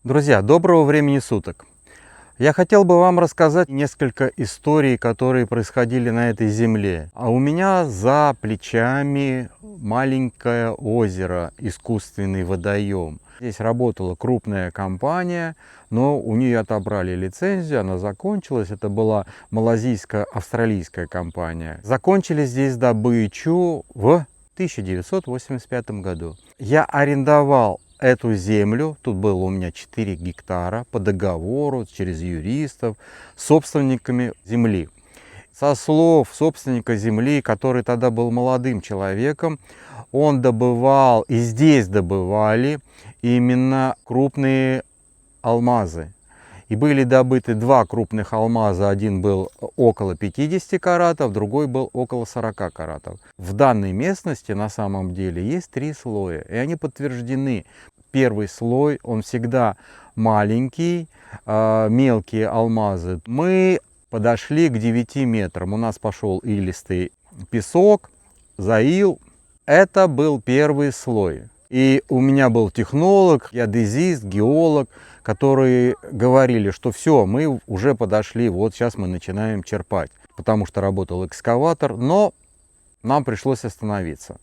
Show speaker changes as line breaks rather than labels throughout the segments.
Друзья, доброго времени суток! Я хотел бы вам рассказать несколько историй, которые происходили на этой земле. А у меня за плечами маленькое озеро, искусственный водоем. Здесь работала крупная компания, но у нее отобрали лицензию, она закончилась. Это была малазийско-австралийская компания. Закончили здесь добычу в 1985 году. Я арендовал эту землю, тут было у меня 4 гектара по договору, через юристов, собственниками земли. Со слов собственника земли, который тогда был молодым человеком, он добывал, и здесь добывали именно крупные алмазы. И были добыты два крупных алмаза, один был около 50 каратов, другой был около 40 каратов. В данной местности на самом деле есть 3 слоя, и они подтверждены. Первый слой, он всегда маленький, мелкие алмазы. Мы подошли к 9 метрам, у нас пошел илистый песок, заил. Это был первый слой. И у меня был технолог, геодезист, геолог, которые говорили, что все, мы уже подошли, вот сейчас мы начинаем черпать, потому что работал экскаватор, но нам пришлось остановиться.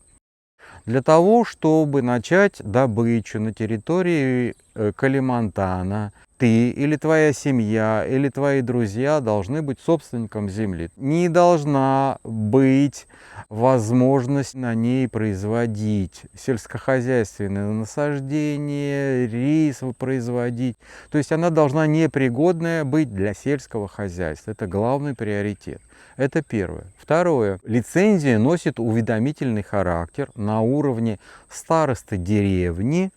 Для того, чтобы начать добычу на территории Калимантана, ты или твоя семья, или твои друзья должны быть собственником земли. Не должна быть возможность на ней производить сельскохозяйственные насаждения, рис производить. То есть она должна непригодная быть для сельского хозяйства. Это главный приоритет. Это первое. Второе. Лицензия носит уведомительный характер на уровне старосты деревни.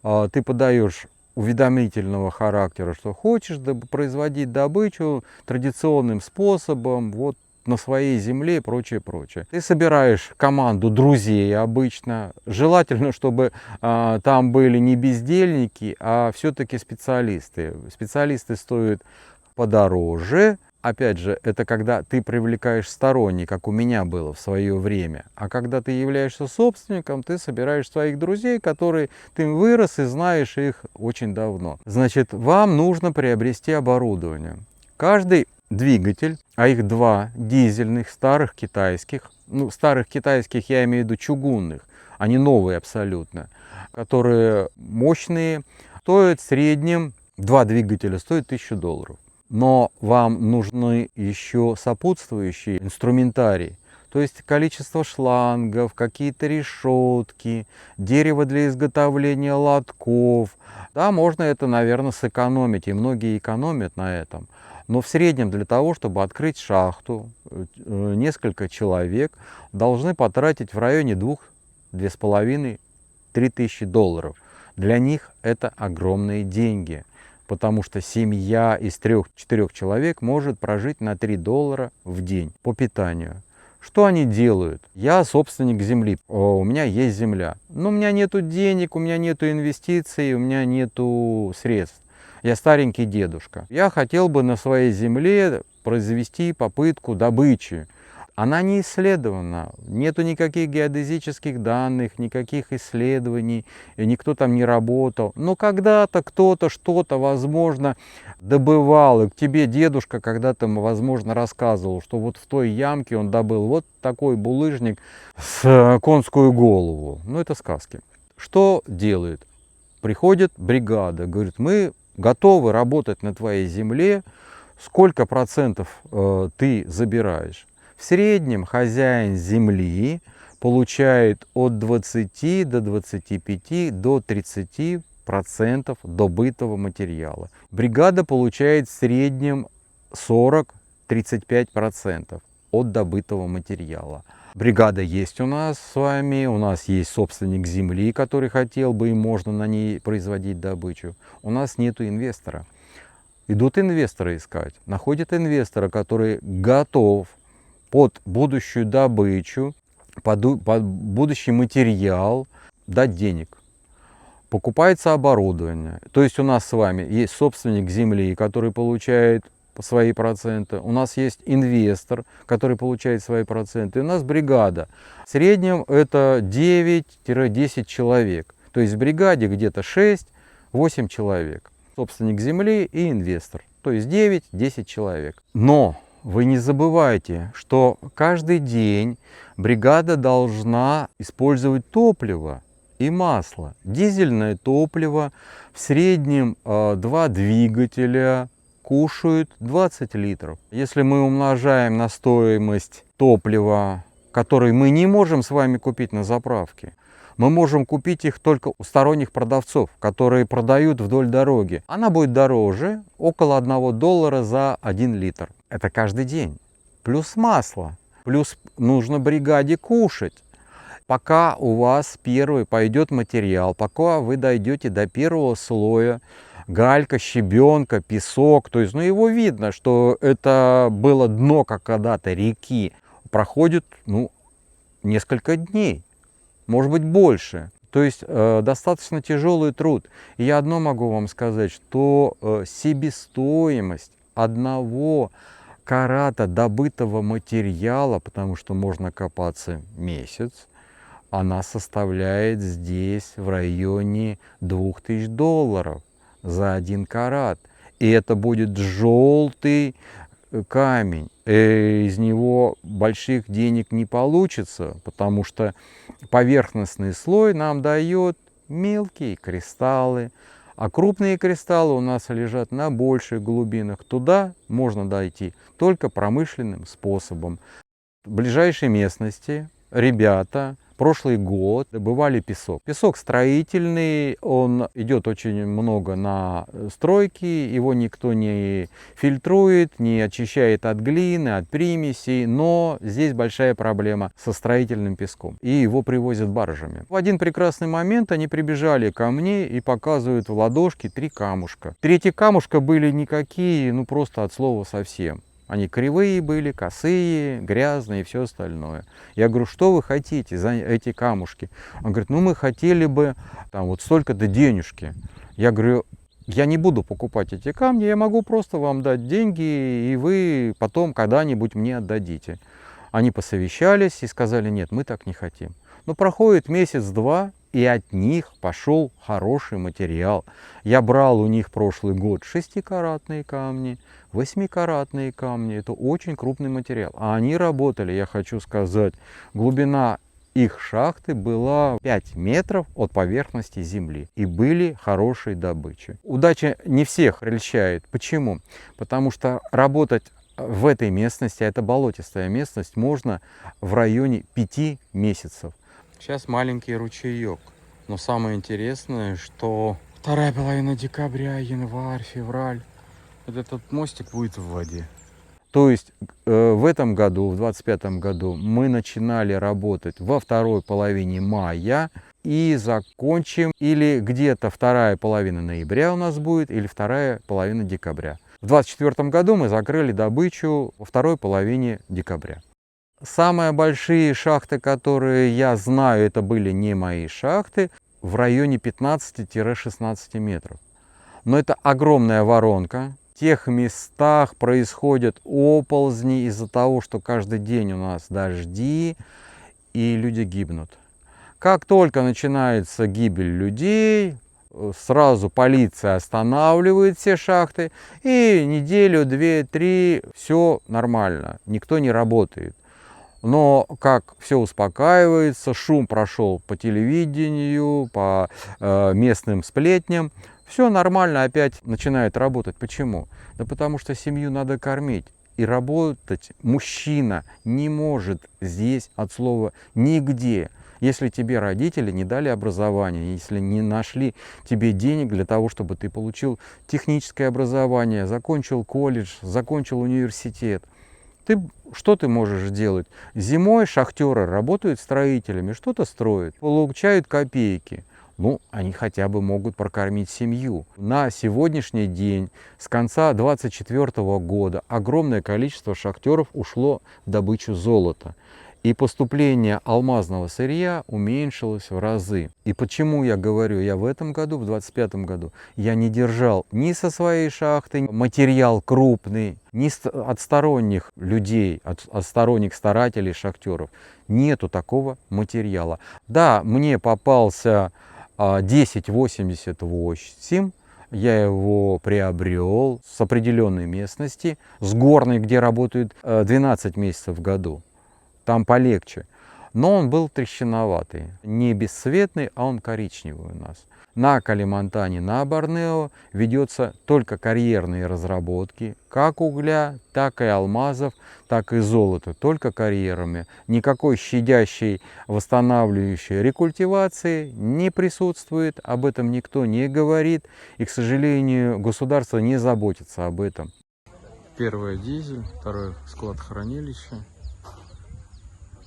Ты подаешь уведомительного характера, что хочешь производить добычу традиционным способом, вот на своей земле и прочее, прочее. Ты собираешь команду друзей обычно. Желательно, чтобы там были не бездельники, а все-таки специалисты. Специалисты стоят подороже. Опять же, это когда ты привлекаешь сторонних, как у меня было в свое время. А когда ты являешься собственником, ты собираешь своих друзей, которые ты вырос и знаешь их очень давно. Значит, вам нужно приобрести оборудование. Каждый двигатель, а их 2 дизельных, старых китайских, старых китайских я имею в виду чугунных, они новые абсолютно, которые мощные, стоят в среднем, 2 двигателя стоят $1000. Но вам нужны еще сопутствующие инструментарий, то есть количество шлангов, какие-то решетки, дерево для изготовления лотков. Да, можно это, наверное, сэкономить, и многие экономят на этом. Но в среднем для того, чтобы открыть шахту, несколько человек должны потратить в районе 2-2,5-3 тысячи долларов. Для них это огромные деньги. Потому что семья из 3-4 человек может прожить на $3 в день по питанию. Что они делают? Я собственник земли, у меня есть земля. Но у меня нету денег, у меня нету инвестиций, у меня нету средств. Я старенький дедушка. Я хотел бы на своей земле произвести попытку добычи. Она не исследована, нету никаких геодезических данных, никаких исследований, и никто там не работал. Но когда-то кто-то что-то, возможно, добывал, и к тебе дедушка когда-то, возможно, рассказывал, что вот в той ямке он добыл вот такой булыжник с конскую голову. Ну, это сказки. Что делает? Приходит бригада, говорит, мы готовы работать на твоей земле, сколько процентов ты забираешь? В среднем хозяин земли получает от 20 до 25 до 30% добытого материала. Бригада получает в среднем 40-35% от добытого материала. Бригада есть у нас с вами, у нас есть собственник земли, который хотел бы и можно на ней производить добычу. У нас нету инвестора. Идут инвесторы искать, находят инвестора, который готов под будущую добычу, под будущий материал дать денег. Покупается оборудование. То есть у нас с вами есть собственник земли, который получает свои проценты. У нас есть инвестор, который получает свои проценты. И у нас бригада. В среднем это 9-10 человек. То есть в бригаде где-то 6-8 человек. собственник земли и инвестор. То есть 9-10 человек. Но вы не забывайте, что каждый день бригада должна использовать топливо и масло. Дизельное топливо в среднем 2 двигателя кушают 20 литров. Если мы умножаем на стоимость топлива, который мы не можем с вами купить на заправке, мы можем купить их только у сторонних продавцов, которые продают вдоль дороги. Она будет дороже, около $1 за 1 литр. Это каждый день. Плюс масло. Плюс нужно бригаде кушать. Пока у вас первый пойдет материал, пока вы дойдете до первого слоя, галька, щебенка, песок, то есть, его видно, что это было дно как когда-то реки, проходит, несколько дней, может быть больше. То есть достаточно тяжелый труд. И я одно могу вам сказать, что себестоимость одного карата добытого материала, потому что можно копаться месяц, она составляет здесь в районе $2000 за 1 карат. И это будет желтый камень. Из него больших денег не получится, потому что поверхностный слой нам дает мелкие кристаллы, а крупные кристаллы у нас лежат на больших глубинах. Туда можно дойти только промышленным способом. В ближайшей местности ребята прошлый год добывали песок. Песок строительный, он идет очень много на стройки, его никто не фильтрует, не очищает от глины, от примесей, но здесь большая проблема со строительным песком, и его привозят баржами. В один прекрасный момент они прибежали ко мне и показывают в ладошки 3 камушка. 3 камушка были никакие, просто от слова совсем. Они кривые были, косые, грязные и все остальное. Я говорю, что вы хотите за эти камушки? Он говорит, мы хотели бы вот столько-то денежки. Я говорю, я не буду покупать эти камни, я могу просто вам дать деньги, и вы потом когда-нибудь мне отдадите. Они посовещались и сказали, нет, мы так не хотим. Но проходит месяц-два, и от них пошел хороший материал. Я брал у них прошлый год 6-каратные камни, 8-каратные камни. Это очень крупный материал. А они работали, я хочу сказать, глубина их шахты была 5 метров от поверхности земли. И были хорошие добычи. Удача не всех прельщает. Почему? Потому что работать в этой местности, это болотистая местность, можно в районе 5 месяцев. Сейчас маленький ручеек. Но самое интересное, что вторая половина декабря, январь, февраль, этот мостик будет в воде. То есть в этом году, в 2025 году, мы начинали работать во второй половине мая и закончим или где-то вторая половина ноября у нас будет, или вторая половина декабря. В 2024 году мы закрыли добычу во второй половине декабря. Самые большие шахты, которые я знаю, это были не мои шахты, в районе 15-16 метров. Но это огромная воронка. В тех местах происходят оползни из-за того, что каждый день у нас дожди, и люди гибнут. Как только начинается гибель людей, сразу полиция останавливает все шахты, и неделю, 2-3 все нормально, никто не работает. Но как все успокаивается, шум прошел по телевидению, по местным сплетням, все нормально, опять начинает работать. Почему? Да потому что семью надо кормить. И работать мужчина не может здесь от слова нигде. Если тебе родители не дали образование, если не нашли тебе денег для того, чтобы ты получил техническое образование, закончил колледж, закончил университет, что ты можешь делать? Зимой шахтеры работают строителями, что-то строят, получают копейки. Они хотя бы могут прокормить семью. На сегодняшний день, с конца 2024 года, огромное количество шахтеров ушло в добычу золота. И поступление алмазного сырья уменьшилось в разы. И почему я говорю, я в этом году, в 2025 году, я не держал ни со своей шахты материал крупный, ни от сторонних людей, от сторонних старателей, шахтеров. Нету такого материала. Да, мне попался 1088, Я его приобрел с определенной местности, с горной, где работают 12 месяцев в году. Там полегче. Но он был трещиноватый. Не бесцветный, а он коричневый у нас. На Калимантане, на Борнео ведется только карьерные разработки, как угля, так и алмазов, так и золота, только карьерами. Никакой щадящей, восстанавливающей рекультивации не присутствует, об этом никто не говорит, и, к сожалению, государство не заботится об этом. Первое дизель, второе склад хранилища.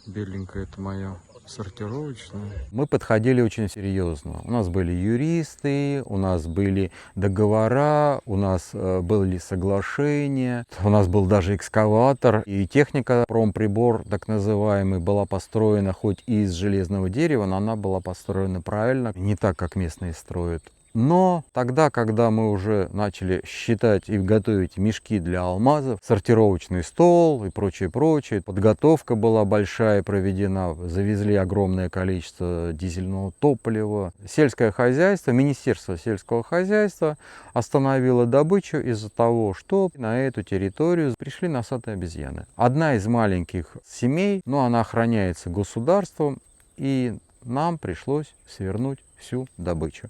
Беленькая это моя сортировочная. Мы подходили очень серьезно. У нас были юристы, у нас были договора, у нас были соглашения, у нас был даже экскаватор. И техника, промприбор так называемый, была построена хоть и из железного дерева, но она была построена правильно, не так, как местные строят. Но тогда, когда мы уже начали считать и готовить мешки для алмазов, сортировочный стол и прочее, подготовка была большая проведена, завезли огромное количество дизельного топлива. Сельское хозяйство, Министерство сельского хозяйства остановило добычу из-за того, что на эту территорию пришли носатые обезьяны. Одна из маленьких семей, но она охраняется государством, и нам пришлось свернуть всю добычу.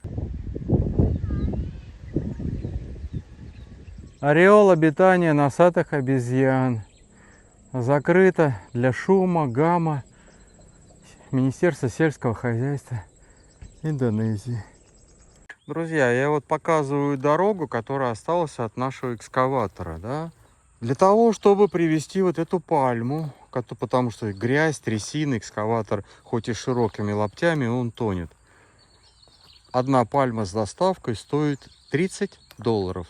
Ареол обитания носатых обезьян закрыто для шума, гамма. Министерство сельского хозяйства Индонезии. Друзья, я вот показываю дорогу, которая осталась от нашего экскаватора, да? Для того, чтобы привезти вот эту пальму, потому что грязь, трясина, экскаватор, хоть и широкими локтями, он тонет. Одна пальма с доставкой стоит $30.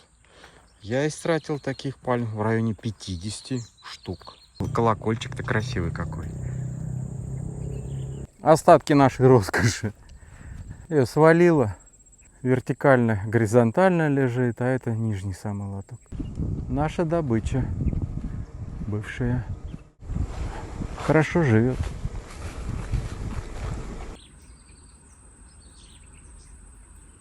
Я истратил таких пальм в районе 50 штук. Колокольчик-то красивый какой. Остатки нашей роскоши. Ее свалило. Вертикально, горизонтально лежит, а это нижний самый лоток. Наша добыча. Бывшая. Хорошо живет.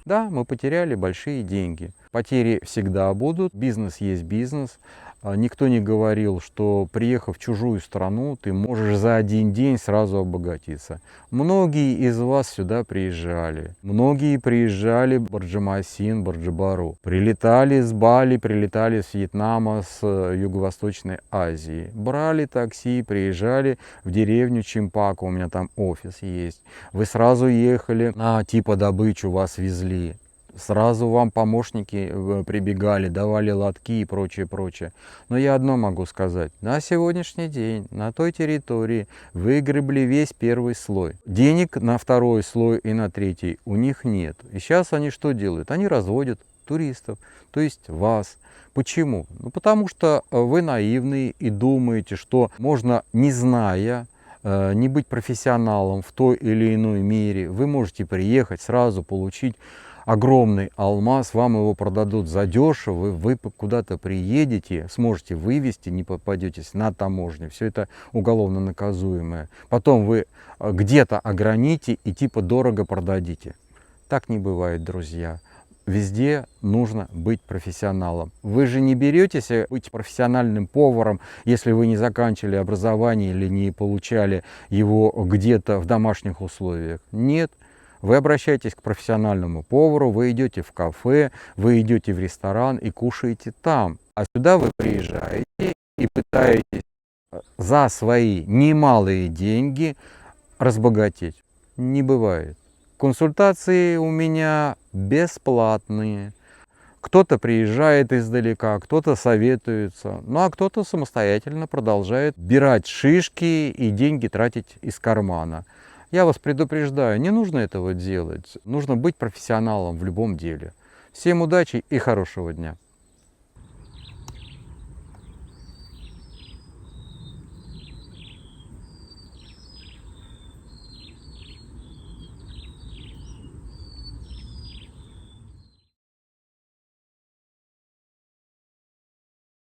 Да, мы потеряли большие деньги. Потери всегда будут. Бизнес есть бизнес. Никто не говорил, что приехав в чужую страну, ты можешь за один день сразу обогатиться. Многие из вас сюда приезжали. Многие приезжали в Барджамасин, Барджибару. Прилетали с Бали, прилетали с Вьетнама, с Юго-Восточной Азии. Брали такси, приезжали в деревню Чимпако, у меня там офис есть. Вы сразу ехали на типа добычу, вас везли. Сразу вам помощники прибегали, давали лотки и прочее. Но я одно могу сказать. На сегодняшний день на той территории выгребли весь первый слой. Денег на второй слой и на третий у них нет. И сейчас они что делают? Они разводят туристов, то есть вас. Почему? Ну, потому что вы наивные и думаете, что можно, не зная, не быть профессионалом в той или иной мере, вы можете приехать, сразу получить огромный алмаз, вам его продадут задешево, вы куда-то приедете, сможете вывести, не попадетесь на таможню. Все это уголовно наказуемое. Потом вы где-то ограните и типа дорого продадите. Так не бывает, друзья. Везде нужно быть профессионалом. Вы же не беретесь быть профессиональным поваром, если вы не заканчивали образование или не получали его где-то в домашних условиях. Нет. Вы обращаетесь к профессиональному повару, вы идете в кафе, вы идете в ресторан и кушаете там. А сюда вы приезжаете и пытаетесь за свои немалые деньги разбогатеть. Не бывает. Консультации у меня бесплатные. Кто-то приезжает издалека, кто-то советуется, ну а кто-то самостоятельно продолжает бирать шишки и деньги тратить из кармана. Я вас предупреждаю, не нужно этого делать. Нужно быть профессионалом в любом деле. Всем удачи и хорошего дня!